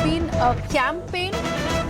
been a campaign,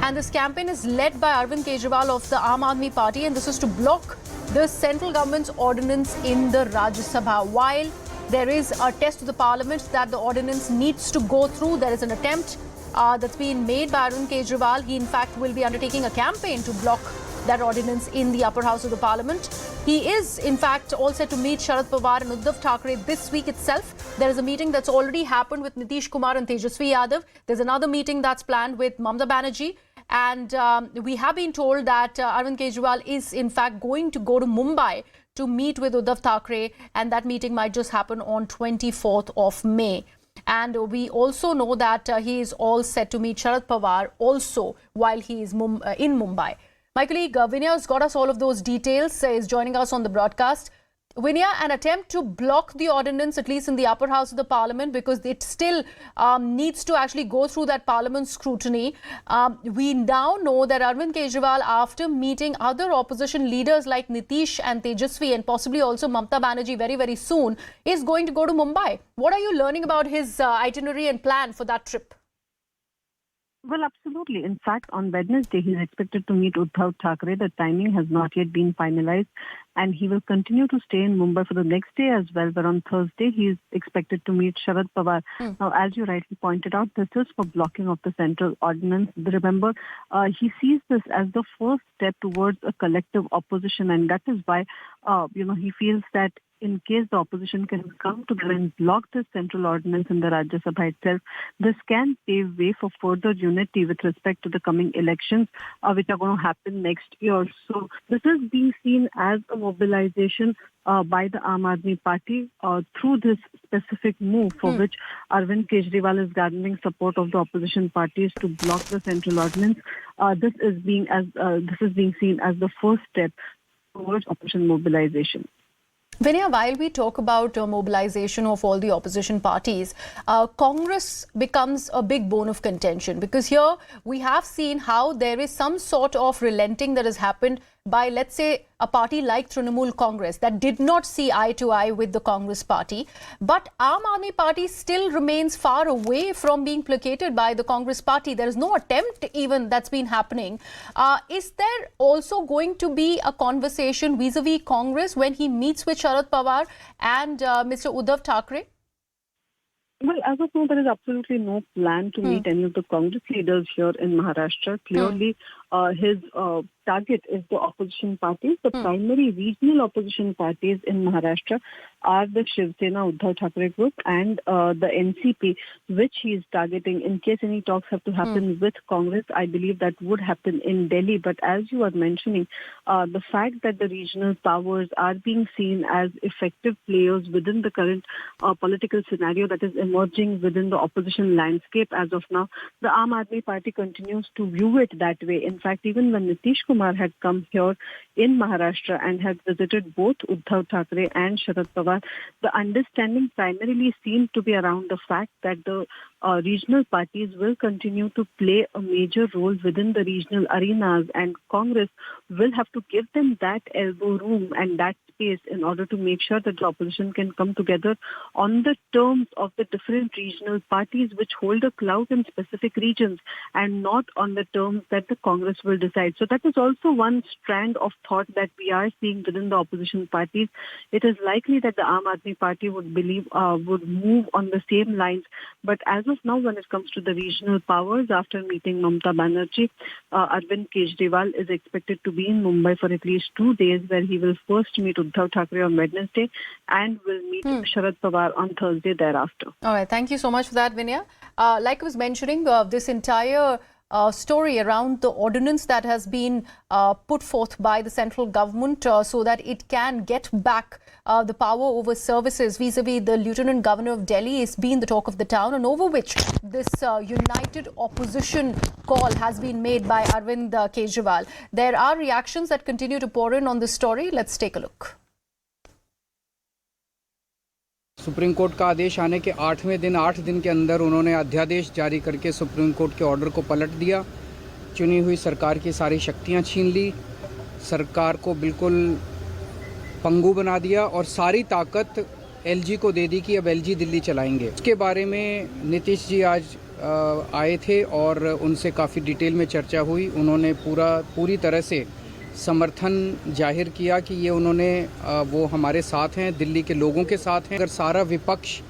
and this campaign is led by Arvind Kejriwal of the Aam Aadmi Party, and this is to block the central government's ordinance in the Rajya Sabha. While there is a test to the parliament that the ordinance needs to go through, there is an attempt that's been made by Arvind Kejriwal. He in fact will be undertaking a campaign to block that ordinance in the upper house of the parliament. He is in fact all set to meet Sharad Pawar and Uddhav Thackeray this week itself. There is a meeting that's already happened with Nitish Kumar and Tejasvi Yadav. There's another meeting that's planned with Mamata Banerjee. And we have been told that Arvind Kejriwal is in fact going to go to Mumbai to meet with Uddhav Thackeray, and that meeting might just happen on 24th of May. And we also know that he is all set to meet Sharad Pawar also while he is in Mumbai. My colleague Vinaya has got us all of those details, is joining us on the broadcast. Vinaya, an attempt to block the ordinance, at least in the upper house of the parliament, because it still needs to actually go through that parliament scrutiny. We now know that Arvind Kejriwal, after meeting other opposition leaders like Nitish and Tejasvi and possibly also Mamata Banerjee very, very soon, is going to go to Mumbai. What are you learning about his itinerary and plan for that trip? Well, absolutely. In fact, on Wednesday, he is expected to meet Uddhav Thackeray. The timing has not yet been finalized, and he will continue to stay in Mumbai for the next day as well. But on Thursday, he is expected to meet Sharad Pawar. Now, as you rightly pointed out, this is for blocking of the central ordinance. Remember, he sees this as the first step towards a collective opposition, and that is why, he feels that in case the opposition can come together and block this central ordinance in the Rajya Sabha itself, this can pave way for further unity with respect to the coming elections, which are going to happen next year. So this is being seen as a mobilization by the Aam Aadmi Party through this specific move for which Arvind Kejriwal is garnering support of the opposition parties to block the central ordinance. This is being seen as the first step towards opposition mobilization. Vinaya, while we talk about mobilization of all the opposition parties, Congress becomes a big bone of contention, because here we have seen how there is some sort of relenting that has happened by, let's say, a party like Trinamool Congress that did not see eye to eye with the Congress party. But Aam Aadmi Party still remains far away from being placated by the Congress party. There is no attempt even that's been happening. Is there also going to be a conversation vis-a-vis Congress when he meets with Sharad Pawar and Mr. Uddhav Thackeray? Well, as of now, there is absolutely no plan to meet any of the Congress leaders here in Maharashtra. Clearly, his target is the opposition parties. The primary regional opposition parties in Maharashtra are the Shiv Sena Uddhav Thackeray group and the NCP, which he is targeting. In case any talks have to happen with Congress, I believe that would happen in Delhi. But as you are mentioning, the fact that the regional powers are being seen as effective players within the current political scenario that is emerging within the opposition landscape as of now, the Aam Aadmi Party continues to view it that way. In fact, even when Nitish Kumar had come here in Maharashtra and had visited both Uddhav Thackeray and Sharad Pawar, the understanding primarily seemed to be around the fact that the regional parties will continue to play a major role within the regional arenas, and Congress will have to give them that elbow room and that space in order to make sure that the opposition can come together on the terms of the different regional parties which hold a clout in specific regions and not on the terms that the Congress will decide. So that is also one strand of thought that we are seeing within the opposition parties. It is likely that the Aam Aadmi Party would move on the same lines. But as of now, when it comes to the regional powers, after meeting Mamata Banerjee, Arvind Kejriwal is expected to be in Mumbai for at least 2 days, where he will first meet Uddhav Thackeray on Wednesday and will meet Sharad Pawar on Thursday thereafter. All right. Thank you so much for that, Vinaya. Like I was mentioning, this entire story around the ordinance that has been put forth by the central government so that it can get back the power over services vis-a-vis the Lieutenant Governor of Delhi is being the talk of the town, and over which this united opposition call has been made by Arvind Kejriwal. There are reactions that continue to pour in on this story. Let's take a look. Supreme court का आदेश आने के 8वें दिन 8 दिन के अंदर उन्होंने अध्यादेश जारी करके सुप्रीम कोर्ट के ऑर्डर को पलट दिया। चुनी हुई सरकार की सारी शक्तियां छीन ली, सरकार को बिल्कुल पंगु बना दिया और सारी ताकत एलजी को दे दी कि अब एलजी दिल्ली चलाएंगे। इसके बारे में नीतीश जी आज आए थे और उनसे काफ़ी डिटेल में चर्चा हुई। उन्होंने पूरी तरह से समर्थन जाहिर किया कि ये उन्होंने वो हमारे साथ हैं, दिल्ली के लोगों के साथ हैं। अगर सारा विपक्ष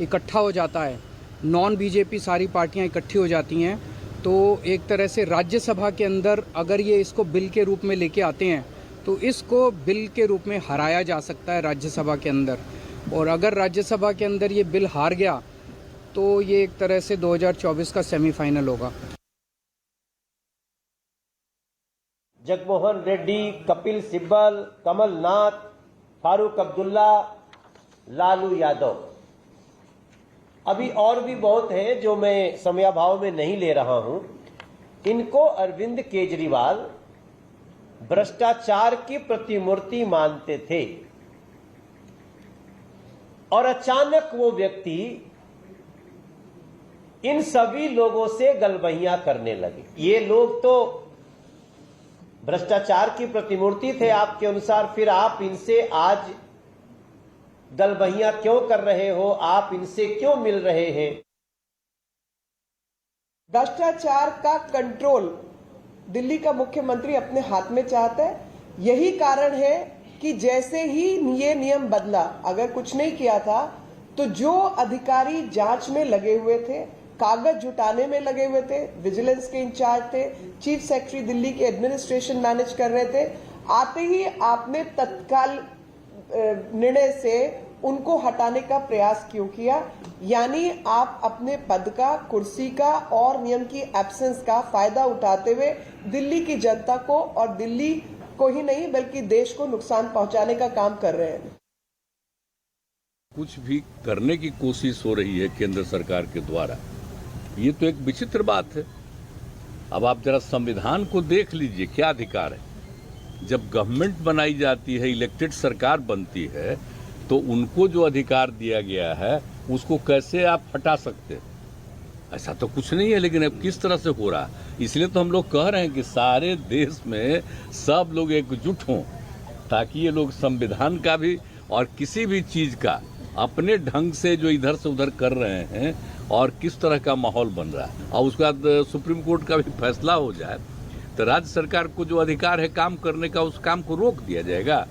इकट्ठा हो जाता है, नॉन बीजेपी सारी पार्टियां इकट्ठी हो जाती हैं, तो एक तरह से राज्यसभा के अंदर अगर ये इसको बिल के रूप में लेके आते हैं तो इसको बिल के रूप में हराया जा सकता है राज्यसभा के अंदर। और अगर राज्यसभा के अंदर ये बिल हार गया तो ये एक तरह से 2024 का सेमीफाइनल होगा। जगमोहन रेड्डी, कपिल सिब्बल, कमलनाथ, फारूक अब्दुल्ला, लालू यादव, अभी और भी बहुत हैं जो मैं समयाभाव में नहीं ले रहा हूं। इनको अरविंद केजरीवाल भ्रष्टाचार की प्रतिमूर्ति मानते थे और अचानक वो व्यक्ति इन सभी लोगों से गलबहियां करने लगे। ये लोग तो भ्रष्टाचार की प्रतिमूर्ति थे आपके अनुसार, फिर आप इनसे आज गलबहियां क्यों कर रहे हो? आप इनसे क्यों मिल रहे हैं? भ्रष्टाचार का कंट्रोल दिल्ली का मुख्यमंत्री अपने हाथ में चाहता है। यही कारण है कि जैसे ही ये नियम बदला, अगर कुछ नहीं किया था तो जो अधिकारी जांच में लगे हुए थे, कागज जुटाने में लगे हुए थे, विजिलेंस के इंचार्ज थे, चीफ सेक्रेटरी दिल्ली के एडमिनिस्ट्रेशन मैनेज कर रहे थे, आते ही आपने तत्काल निर्णय से उनको हटाने का प्रयास क्यों किया? यानी आप अपने पद का, कुर्सी का और नियम की एब्सेंस का फायदा उठाते हुए दिल्ली की जनता को और दिल्ली को ही नहीं बल्कि देश को नुकसान पहुंचाने का काम कर रहे हैं। कुछ भी करने की कोशिश हो रही है केंद्र सरकार के द्वारा, ये तो एक विचित्र बात है। अब आप जरा संविधान को देख लीजिए, क्या अधिकार है। जब गवर्नमेंट बनाई जाती है, इलेक्टेड सरकार बनती है, तो उनको जो अधिकार दिया गया है उसको कैसे आप हटा सकते हैं? ऐसा तो कुछ नहीं है। लेकिन अब किस तरह से हो रहा है, इसलिए तो हम लोग कह रहे हैं कि सारे देश में सब लोग एकजुट हों, ताकि ये लोग संविधान का भी और किसी भी चीज का अपने ढंग से जो इधर से उधर कर रहे हैं और किस तरह का माहौल बन रहा है, और उसके बाद सुप्रीम कोर्ट का भी फैसला हो जाए तो राज्य सरकार को जो अधिकार है काम करने का, उस काम को रोक दिया जाएगा।